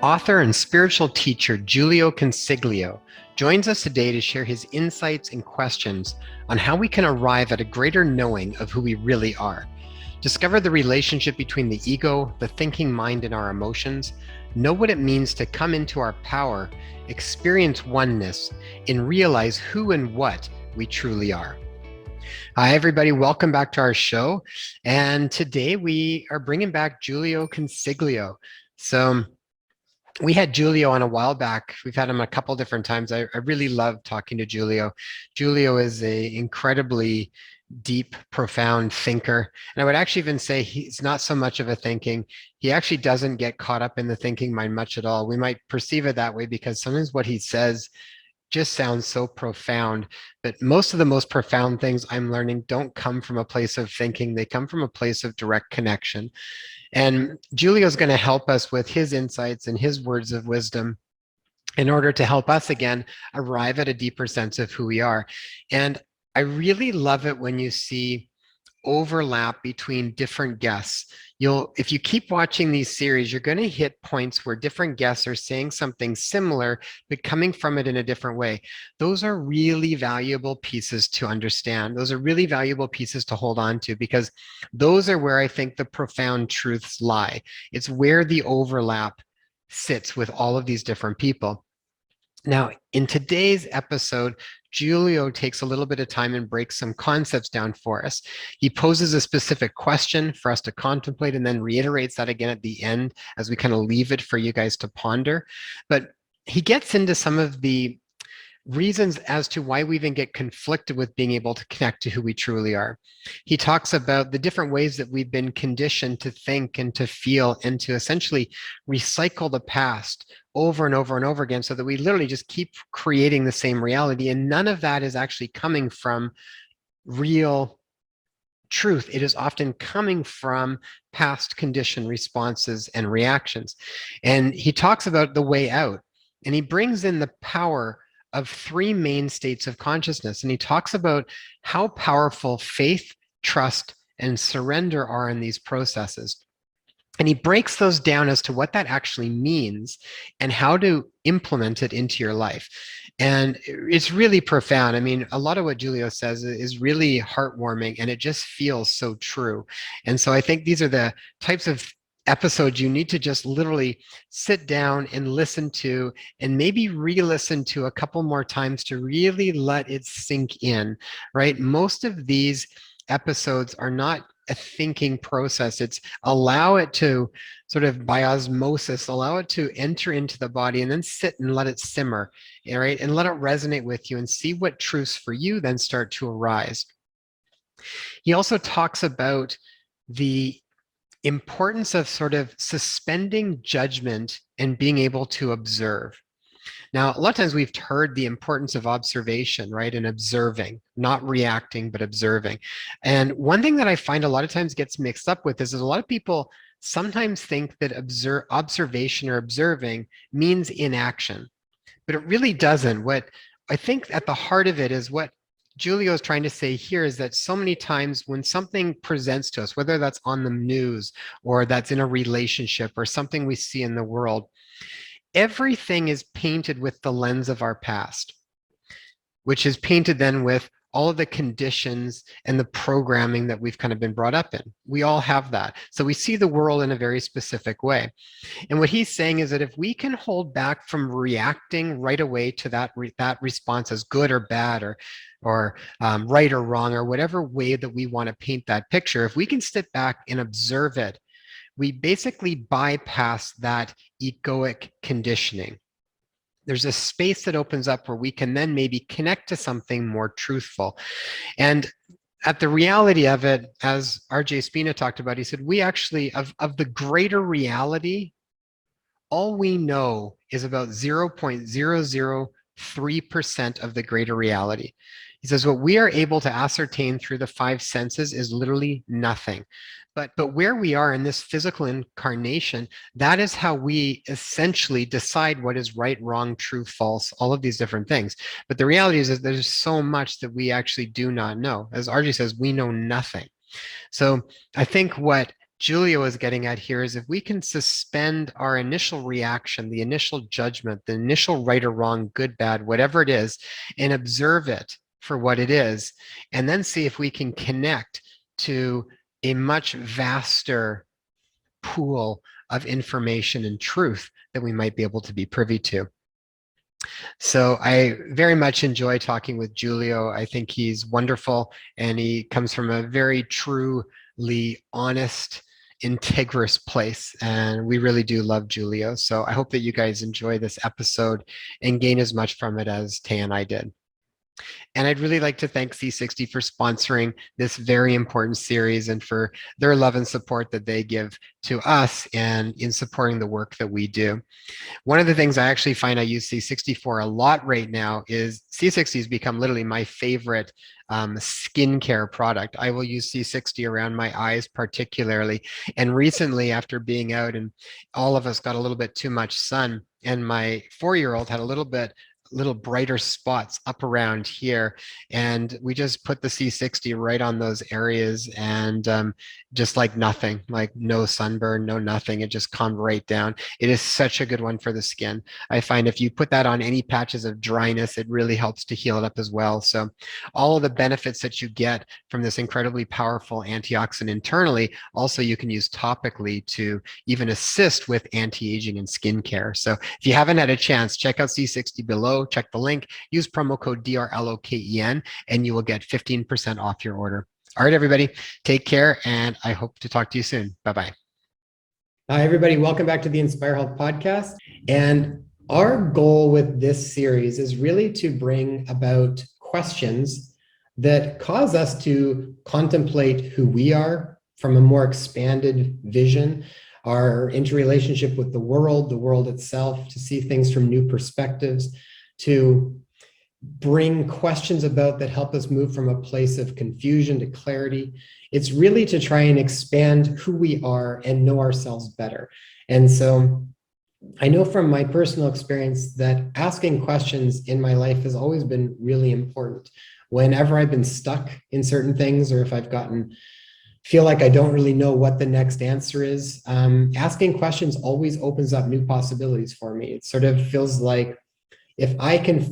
Author and spiritual teacher Jiulio Consiglio joins us today to share his insights and questions on how we can arrive at a greater knowing of who we really are. Discover the relationship between the ego, the thinking mind, and our emotions. Know what it means to come into our power, experience oneness, and realize who and what we truly are. Hi, everybody. Welcome back to our show. And today we are bringing back Jiulio Consiglio. So, we had Julio on a while back. We've had him a couple different times. I really love talking to Julio. Julio is a incredibly deep, profound thinker. And I would actually even say he's not so much of a thinking. He actually doesn't get caught up in the thinking mind much at all. We might perceive it that way because sometimes what he says just sounds so profound. But most of the most profound things I'm learning don't come from a place of thinking. They come from a place of direct connection. And Julio is going to help us with his insights and his words of wisdom in order to help us again arrive at a deeper sense of who we are. And I really love it when you see overlap between different guests. If you keep watching these series, you're going to hit points where different guests are saying something similar, but coming from it in a different way. Those are really valuable pieces to understand. Those are really valuable pieces to hold on to, because those are where I think the profound truths lie. It's where the overlap sits with all of these different people. Now, in today's episode, Julio takes a little bit of time and breaks some concepts down for us. He poses a specific question for us to contemplate and then reiterates that again at the end as we kind of leave it for you guys to ponder. But he gets into some of the reasons as to why we even get conflicted with being able to connect to who we truly are. He talks about the different ways that we've been conditioned to think and to feel and to essentially recycle the past over and over and over again, so that we literally just keep creating the same reality. And none of that is actually coming from real truth. It is often coming from past conditioned responses and reactions. And he talks about the way out, and he brings in the power of three main states of consciousness. And he talks about how powerful faith, trust, and surrender are in these processes. And he breaks those down as to what that actually means and how to implement it into your life. And it's really profound. I mean, a lot of what Julio says is really heartwarming, and it just feels so true. And so I think these are the types of episodes you need to just literally sit down and listen to, and maybe re-listen to a couple more times to really let it sink in, right? Most of these episodes are not a thinking process. It's allow it to sort of by osmosis, allow it to enter into the body and then sit and let it simmer, right? And let it resonate with you and see what truths for you then start to arise. He also talks about the importance of sort of suspending judgment and being able to observe. Now, a lot of times we've heard the importance of observation, right? And observing, not reacting, but observing. And one thing that I find a lot of times gets mixed up with is that a lot of people sometimes think that observation or observing means inaction, but it really doesn't. What I think at the heart of it is what Julio is trying to say here is that so many times when something presents to us, whether that's on the news or that's in a relationship or something we see in the world, everything is painted with the lens of our past, which is painted then with all of the conditions and the programming that we've kind of been brought up in. We all have that. So we see the world in a very specific way. And what he's saying is that if we can hold back from reacting right away to that response as good or bad or right or wrong, or whatever way that we want to paint that picture, if we can step back and observe it, we basically bypass that egoic conditioning. There's a space that opens up where we can then maybe connect to something more truthful. And at the reality of it, as RJ Spina talked about, he said, we actually, of the greater reality, all we know is about 0.003% of the greater reality. He says, what we are able to ascertain through the five senses is literally nothing. But where we are in this physical incarnation, that is how we essentially decide what is right, wrong, true, false, all of these different things. But the reality is that there's so much that we actually do not know. As RJ says, we know nothing. So I think what Julio is getting at here is if we can suspend our initial reaction, the initial judgment, the initial right or wrong, good, bad, whatever it is, and observe it for what it is, and then see if we can connect to a much vaster pool of information and truth that we might be able to be privy to. So I very much enjoy talking with Julio. I think he's wonderful, and he comes from a very truly honest, integrous place. And we really do love Julio. So I hope that you guys enjoy this episode and gain as much from it as Tay and I did. And I'd really like to thank C60 for sponsoring this very important series and for their love and support that they give to us and in supporting the work that we do. One of the things I actually find I use C60 for a lot right now is C60 has become literally my favorite skincare product. I will use C60 around my eyes particularly. And recently, after being out and all of us got a little bit too much sun, and my 4-year-old had a little brighter spots up around here, and we just put the C60 right on those areas, and just like nothing, like no sunburn, no nothing, it just calmed right down. It is such a good one for the skin. I find if you put that on any patches of dryness, it really helps to heal it up as well. So all of the benefits that you get from this incredibly powerful antioxidant internally, also you can use topically to even assist with anti-aging and skincare. So if you haven't had a chance, check out C60 below. Check the link, use promo code DRLOKEN, and you will get 15% off your order. All right, everybody, take care, and I hope to talk to you soon. Bye-bye. Hi, everybody. Welcome back to the Inspire Health podcast. And our goal with this series is really to bring about questions that cause us to contemplate who we are from a more expanded vision, our interrelationship with the world itself, to see things from new perspectives, to bring questions about that help us move from a place of confusion to clarity. It's really to try and expand who we are and know ourselves better. And so I know from my personal experience that asking questions in my life has always been really important. Whenever I've been stuck in certain things, or if I've feel like I don't really know what the next answer is, asking questions always opens up new possibilities for me. It sort of feels like if I can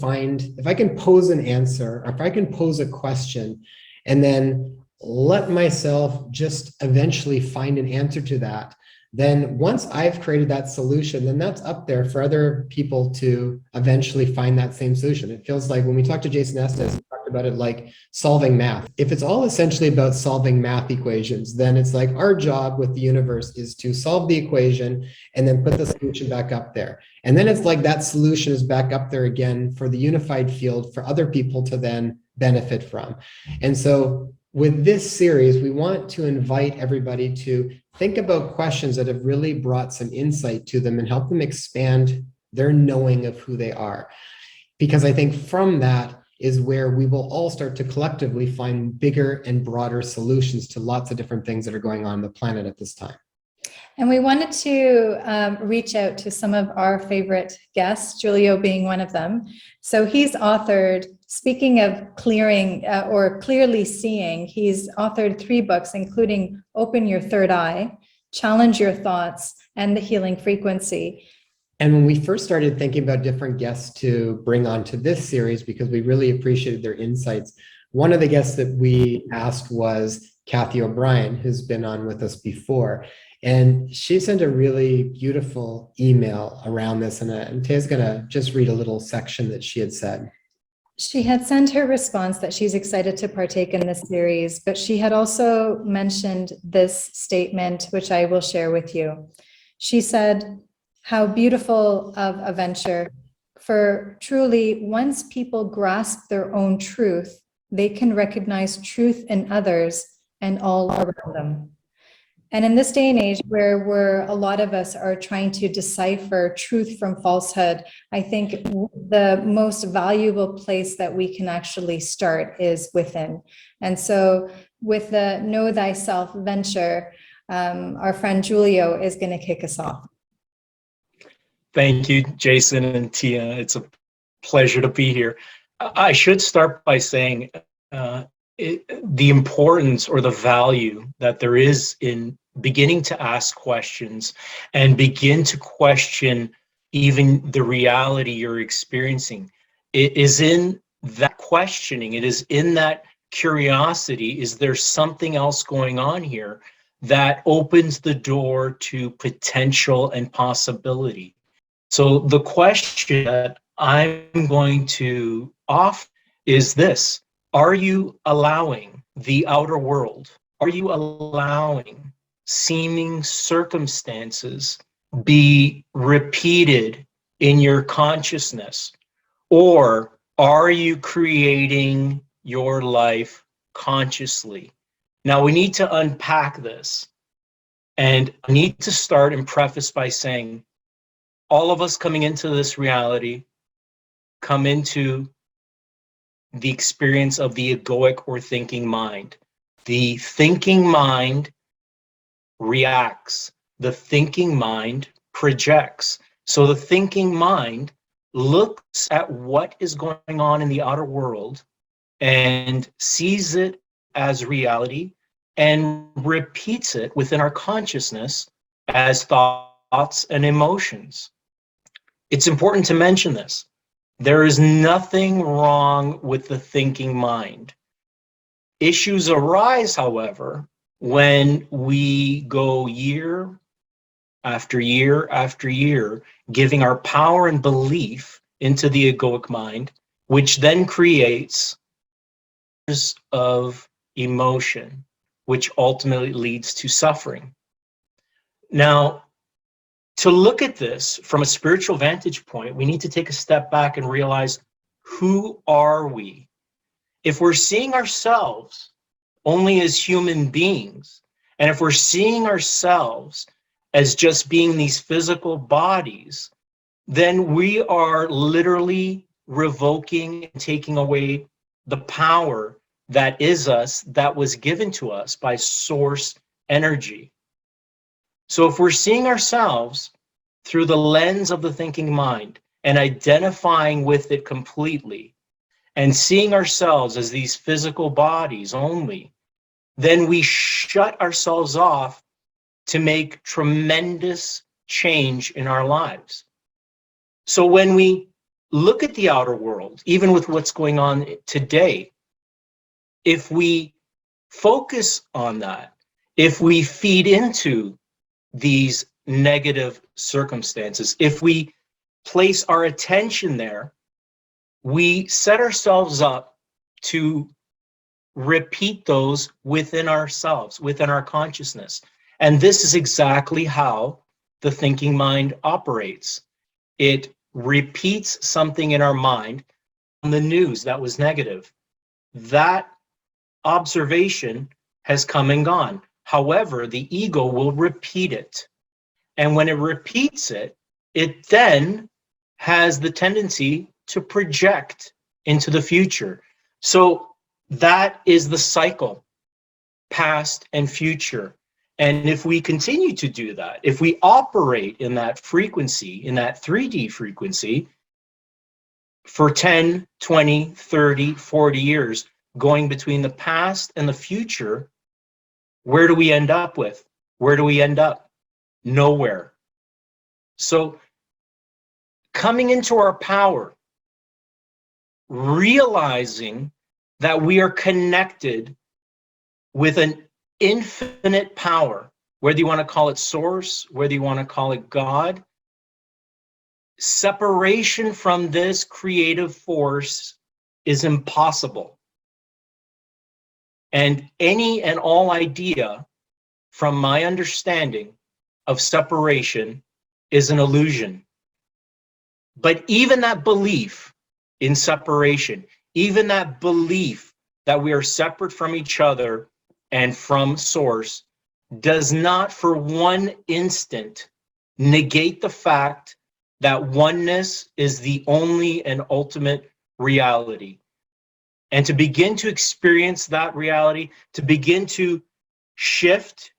pose an answer, or if I can pose a question and then let myself just eventually find an answer to that, then once I've created that solution, then that's up there for other people to eventually find that same solution. It feels like when we talked to Jason Estes, he talked about it like solving math. If it's all essentially about solving math equations, then it's like our job with the universe is to solve the equation and then put the solution back up there. And then it's like that solution is back up there again for the unified field for other people to then benefit from. And so with this series, we want to invite everybody to think about questions that have really brought some insight to them and help them expand their knowing of who they are. Because I think from that is where we will all start to collectively find bigger and broader solutions to lots of different things that are going on the planet at this time. And we wanted to reach out to some of our favorite guests, Julio being one of them. So he's authored, speaking of clearing or clearly seeing, he's authored 3 books, including Open Your Third Eye, Challenge Your Thoughts, and The Healing Frequency. And when we first started thinking about different guests to bring onto this series, because we really appreciated their insights, one of the guests that we asked was Kathy O'Brien, who's been on with us before. And she sent a really beautiful email around this. And Tay's going to just read a little section that she had said. She had sent her response that she's excited to partake in this series, but she had also mentioned this statement, which I will share with you. She said, "How beautiful of a venture. For truly, once people grasp their own truth, they can recognize truth in others and all around them." And in this day and age where a lot of us are trying to decipher truth from falsehood, I think the most valuable place that we can actually start is within. And so with the Know Thyself venture, our friend Julio is going to kick us off. Thank you, Jason and Tia. It's a pleasure to be here. I should start by saying the importance or the value that there is in beginning to ask questions and begin to question even the reality you're experiencing. It is in that questioning, it is in that curiosity, is there something else going on here that opens the door to potential and possibility? So the question that I'm going to offer is this: are you allowing the outer world, are you allowing seeming circumstances be repeated in your consciousness? Or are you creating your life consciously? Now we need to unpack this, and I need to start and preface by saying all of us coming into this reality come into the experience of the egoic or thinking mind. The thinking mind reacts. The thinking mind projects. So the thinking mind looks at what is going on in the outer world and sees it as reality and repeats it within our consciousness as thoughts and emotions. It's important to mention this. There is nothing wrong with the thinking mind. Issues arise, however, when we go year after year after year, giving our power and belief into the egoic mind, which then creates of emotion, which ultimately leads to suffering. Now, to look at this from a spiritual vantage point, we need to take a step back and realize, who are we? If we're seeing ourselves only as human beings, and if we're seeing ourselves as just being these physical bodies, then we are literally revoking and taking away the power that is us, that was given to us by source energy. So if we're seeing ourselves through the lens of the thinking mind and identifying with it completely, and seeing ourselves as these physical bodies only, then we shut ourselves off to make tremendous change in our lives. So when we look at the outer world, even with what's going on today, if we focus on that, if we feed into these negative circumstances, if we place our attention there, we set ourselves up to repeat those within ourselves, within our consciousness. And this is exactly how the thinking mind operates. It repeats something in our mind on the news that was negative. That observation has come and gone. However, the ego will repeat it. And when it repeats it, it then has the tendency to project into the future. So that is the cycle, past and future. And if we continue to do that, if we operate in that frequency, in that 3D frequency, for 10, 20, 30, 40 years, going between the past and the future, where do we end up with? Where do we end up? Nowhere. So coming into our power, realizing that we are connected with an infinite power, whether you want to call it source, whether you want to call it God, separation from this creative force is impossible. And any and all idea, from my understanding, of separation is an illusion. But even that belief in separation, even that belief that we are separate from each other and from source, does not for one instant negate the fact that oneness is the only and ultimate reality. And to begin to experience that reality, to begin to shift,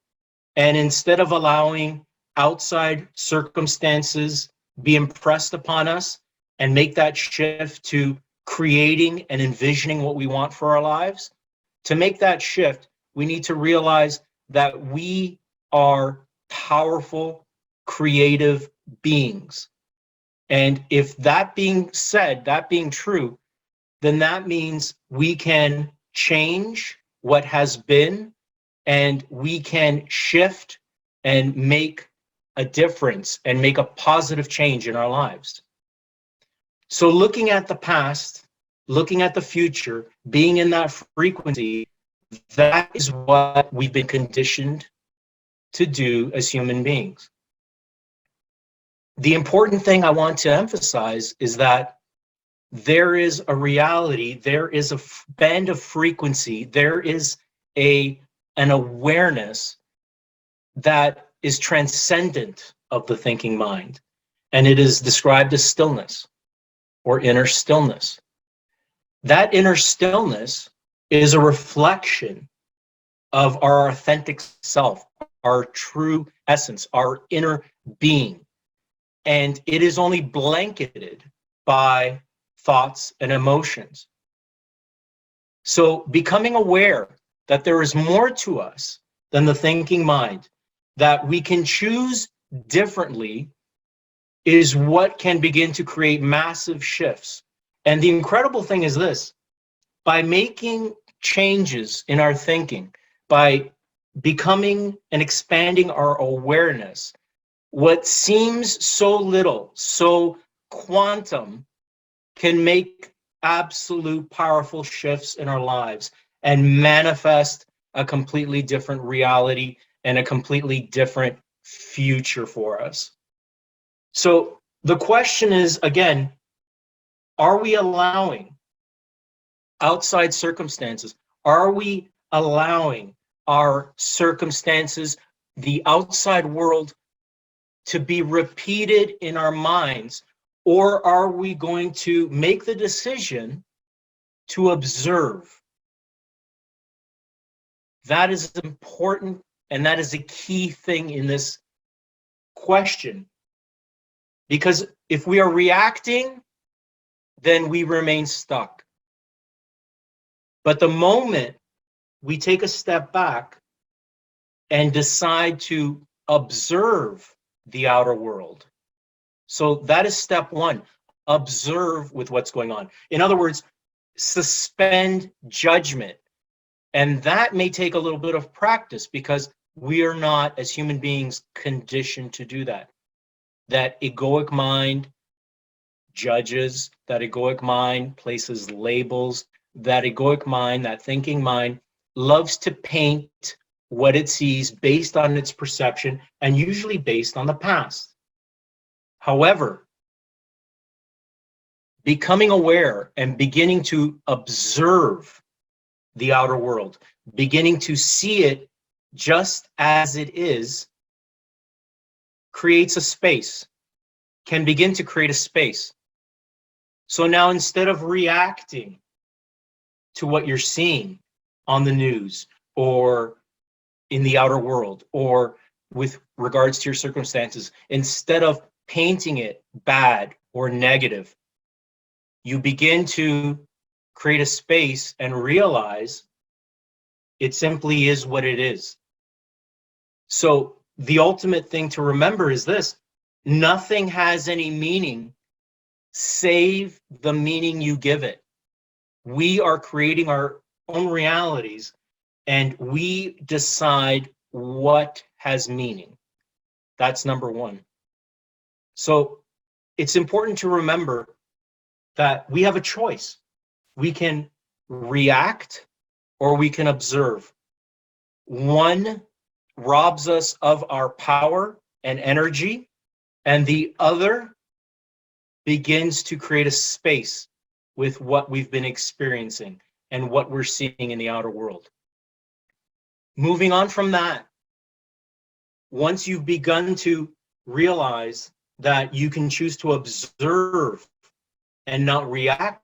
and instead of allowing outside circumstances be impressed upon us, and make that shift to creating and envisioning what we want for our lives, to make that shift, we need to realize that we are powerful, creative beings. And if that being said, that being true, then that means we can change what has been, and we can shift and make a difference and make a positive change in our lives. So looking at the past, looking at the future, being in that frequency, that is what we've been conditioned to do as human beings. The important thing I want to emphasize is that there is a reality, there is a band of frequency, there is an awareness that is transcendent of the thinking mind. And it is described as stillness or inner stillness. That inner stillness is a reflection of our authentic self, our true essence, our inner being. And it is only blanketed by thoughts and emotions. So becoming aware that there is more to us than the thinking mind, that we can choose differently, is what can begin to create massive shifts. And the incredible thing is this: by making changes in our thinking, by becoming and expanding our awareness, what seems so little, so quantum, can make absolute powerful shifts in our lives and manifest a completely different reality and a completely different future for us. So the question is, again, are we allowing outside circumstances? Are we allowing our circumstances, the outside world, to be repeated in our minds? Or are we going to make the decision to observe? That is important, and that is a key thing in this question. Because if we are reacting, then we remain stuck. But the moment we take a step back and decide to observe the outer world, so that is step one: observe with what's going on. In other words, suspend judgment. And that may take a little bit of practice, because we are not, as human beings, conditioned to do that. That egoic mind judges, that egoic mind places labels, that egoic mind, that thinking mind, loves to paint what it sees based on its perception, and usually based on the past. However, becoming aware and beginning to observe the outer world, beginning to see it just as it is, creates a space, can begin to create a space. So now, instead of reacting to what you're seeing on the news or in the outer world or with regards to your circumstances, instead of painting it bad or negative, you begin to create a space and realize it simply is what it is. So the ultimate thing to remember is this: nothing has any meaning save the meaning you give it. We are creating our own realities, and we decide what has meaning. That's number one. So it's important to remember that we have a choice. We can react or we can observe. One robs us of our power and energy, and the other begins to create a space with what we've been experiencing and what we're seeing in the outer world. Moving on from that, once you've begun to realize that you can choose to observe and not react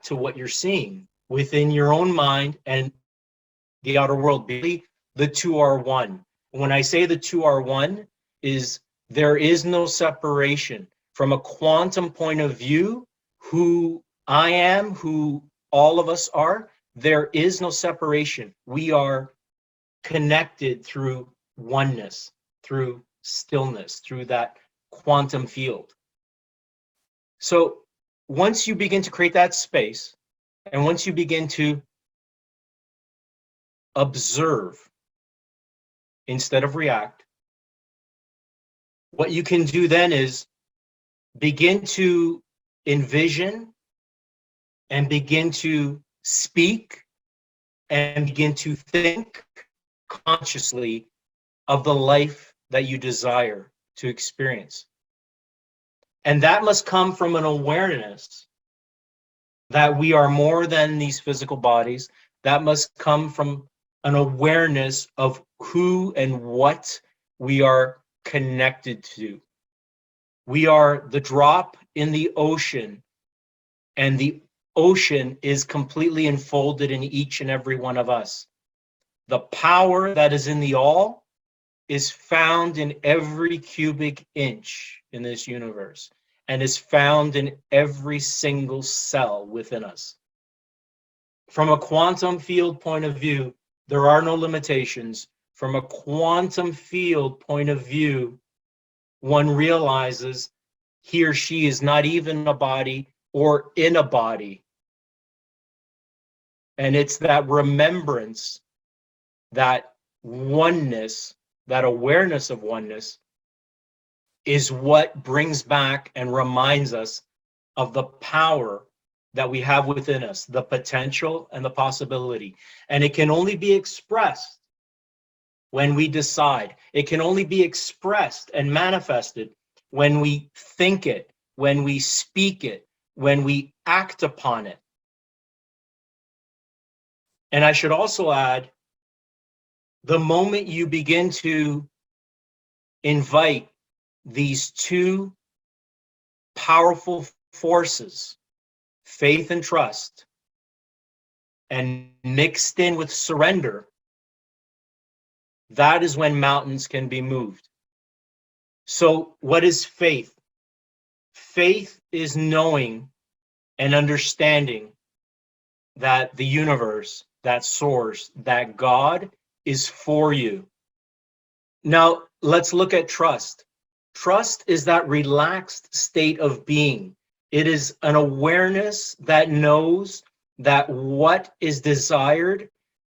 to what you're seeing within your own mind and the outer world, the two are one. When I say the two are one, is there is no separation. From a quantum point of view, who I am, who all of us are, there is no separation. We are connected through oneness, through stillness, through that quantum field. So once you begin to create that space, and once you begin to observe instead of react, what you can do then is begin to envision and begin to speak and begin to think consciously of the life that you desire to experience. And that must come from an awareness that we are more than these physical bodies. That must come from an awareness of who and what we are connected to. We are the drop in the ocean, and the ocean is completely enfolded in each and every one of us. The power that is in the all is found in every cubic inch in this universe, and is found in every single cell within us. From a quantum field point of view, there are no limitations. From a quantum field point of view, one realizes he or she is not even a body or in a body. And it's that remembrance, that oneness, that awareness of oneness is what brings back and reminds us of the power that we have within us, the potential and the possibility. And it can only be expressed when we decide. It can only be expressed and manifested when we think it, when we speak it, when we act upon it. And I should also add, the moment you begin to invite these two powerful forces, faith and trust, and mixed in with surrender, that is when mountains can be moved. So what is faith? Faith is knowing and understanding that the universe, that source, that God is for you. Now, let's look at trust. Trust is that relaxed state of being. It is an awareness that knows that what is desired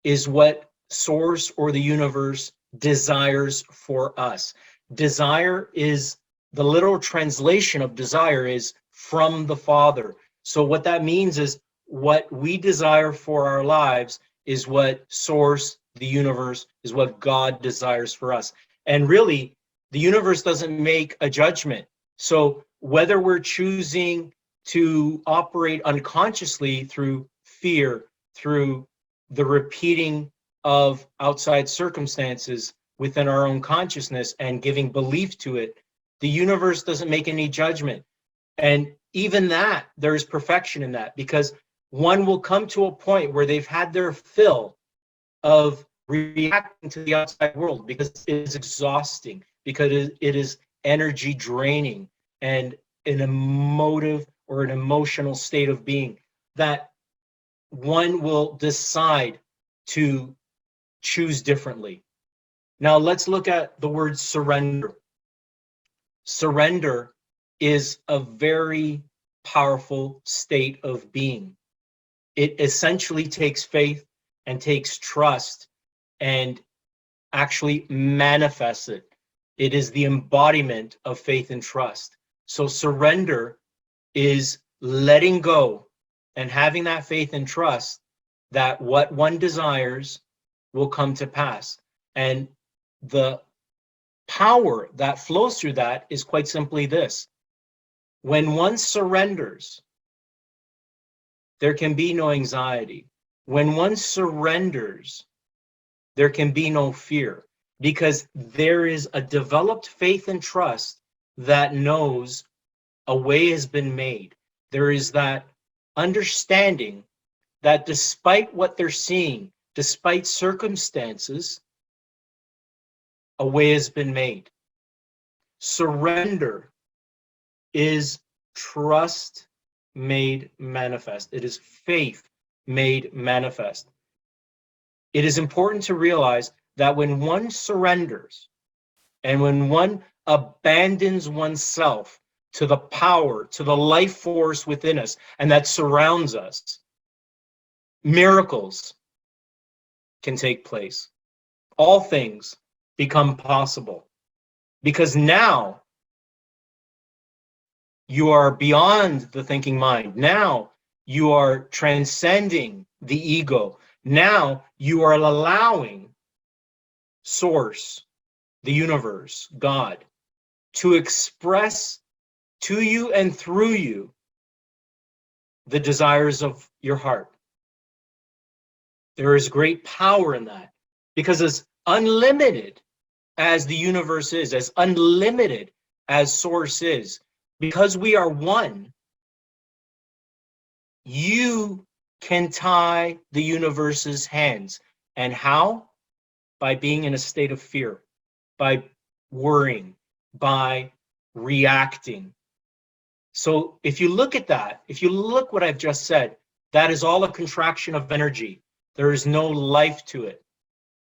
is what source or the universe desires for us. Desire is, the literal translation of desire is from the Father. So what that means is what we desire for our lives is what source, the universe, is what God desires for us. And really, the universe doesn't make a judgment. So whether we're choosing to operate unconsciously through fear, through the repeating of outside circumstances within our own consciousness and giving belief to it, the universe doesn't make any judgment. And even that, there is perfection in that, because one will come to a point where they've had their fill of reacting to the outside world because it is exhausting, because it is energy draining and an emotive or an emotional state of being, that one will decide to choose differently. Now let's look at the word surrender. Surrender is a very powerful state of being. It essentially takes faith and takes trust and actually manifests it. It is the embodiment of faith and trust. So surrender is letting go and having that faith and trust that what one desires will come to pass. And the power that flows through that is quite simply this: when one surrenders, there can be no anxiety. When one surrenders, there can be no fear, because there is a developed faith and trust that knows a way has been made. There is that understanding that despite what they're seeing, despite circumstances, a way has been made. Surrender is trust made manifest. It is faith made manifest. It is important to realize that when one surrenders and when one abandons oneself to the power, to the life force within us and that surrounds us, miracles can take place. All things become possible because now you are beyond the thinking mind. Now you are transcending the ego. Now you are allowing Source, the universe, God, to express to you and through you the desires of your heart. There is great power in that because as unlimited as the universe is, as unlimited as Source is, because we are one, you can tie the universe's hands. And how? By being in a state of fear, by worrying, by reacting. So if you look at that, if you look what I've just said, that is all a contraction of energy. There is no life to it.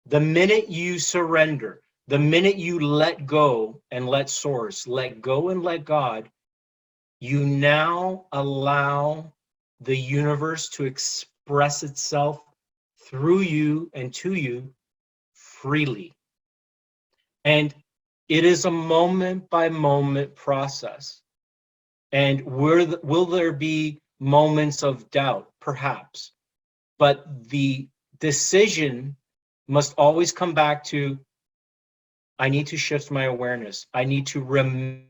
The minute you surrender, the minute you let go and let Source, let go and let God, you now allow the universe to express itself through you and to you freely. And it is a moment by moment process. And will there be moments of doubt? Perhaps. But the decision must always come back to, I need to shift my awareness. I need to remember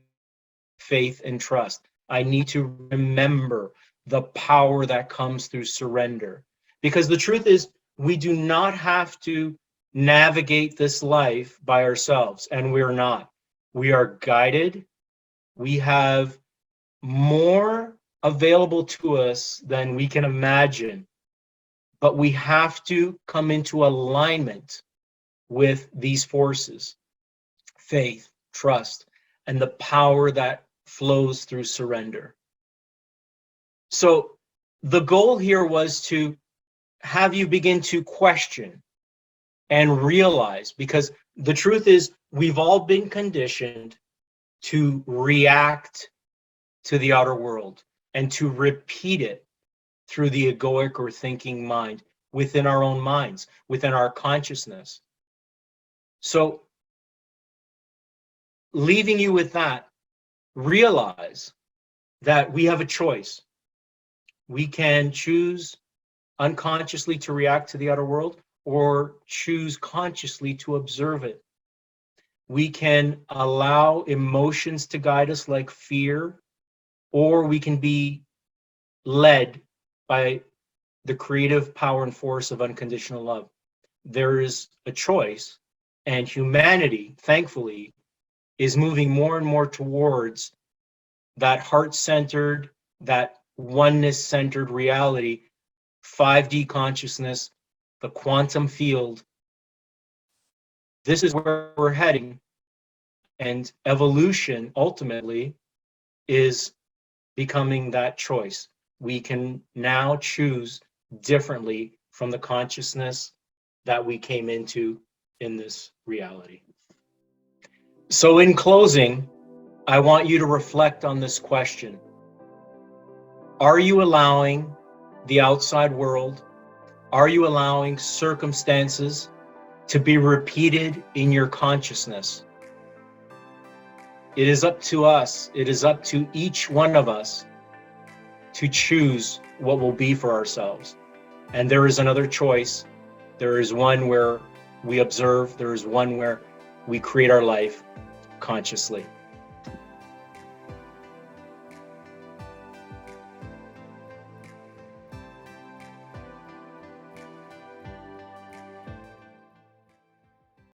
faith and trust. I need to remember the power that comes through surrender. Because the truth is, we do not have to navigate this life by ourselves, and we're not. We are guided. We have more available to us than we can imagine, but we have to come into alignment with these forces, faith, trust, and the power that flows through surrender. So the goal here was to have you begin to question and realize, because the truth is we've all been conditioned to react to the outer world and to repeat it through the egoic or thinking mind within our own minds, within our consciousness. So leaving you with that, realize that we have a choice. We can choose unconsciously to react to the outer world or choose consciously to observe it. We can allow emotions to guide us like fear, or we can be led by the creative power and force of unconditional love. There is a choice, and humanity, thankfully, is moving more and more towards that heart-centered, that oneness-centered reality, 5D consciousness, the quantum field. This is where we're heading, and evolution ultimately is becoming that choice. We can now choose differently from the consciousness that we came into in this reality. So in closing, I want you to reflect on this question. Are you allowing the outside world, are you allowing circumstances to be repeated in your consciousness? It is up to us, it is up to each one of us to choose what will be for ourselves. And there is another choice. There is one where we observe, there is one where we create our life consciously.